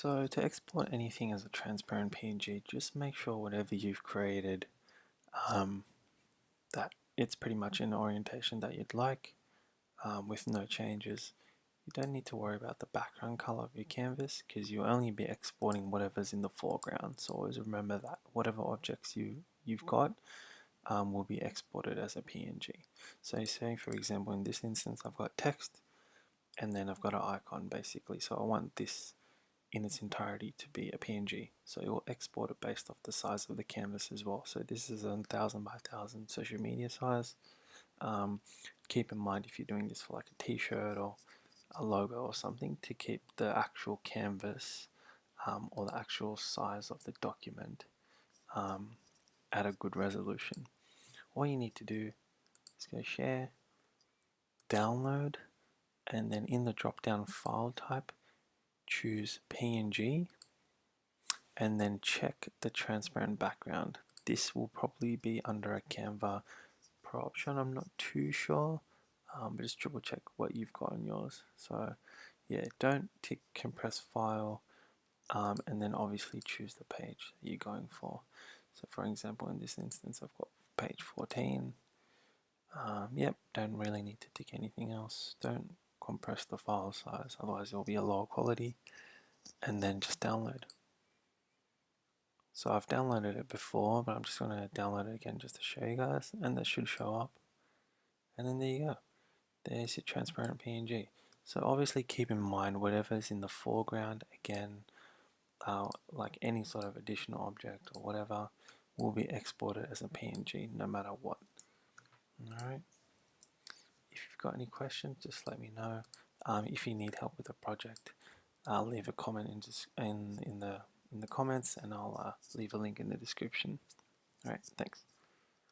So to export anything as a transparent PNG, just make sure whatever you've created um, that it's pretty much in the orientation that you'd like with no changes. You don't need to worry about the background color of your canvas because you'll only be exporting whatever's in the foreground. So always remember that whatever objects you've got will be exported as a PNG. So say for example in this instance I've got text and then I've got an icon basically. So I want this in its entirety to be a PNG. So it will export it based off the size of the canvas as well. So this is a 1000 by 1000 social media size. Keep in mind if you're doing this for like a t-shirt or a logo or something, to keep the actual canvas or the actual size of the document at a good resolution. All you need to do is go share, download, and then in the drop down file type choose PNG and then check the transparent background. This will probably be under a Canva Pro option, I'm not too sure, but just triple check what you've got on yours. So yeah, don't tick compress file and then obviously choose the page that you're going for. So for example in this instance I've got page 14. Yep, don't really need to tick anything else. Don't compress the file size, otherwise it'll be a low quality, and then just download. So I've downloaded it before, but I'm just going to download it again just to show you guys, and that should show up. And then there you go. There's your transparent PNG. So obviously keep in mind whatever's in the foreground, again, like any sort of additional object or whatever, will be exported as a PNG no matter what. Alright. If you've got any questions, just let me know. If you need help with a project, leave a comment in the comments, and I'll leave a link in the description. Alright, thanks.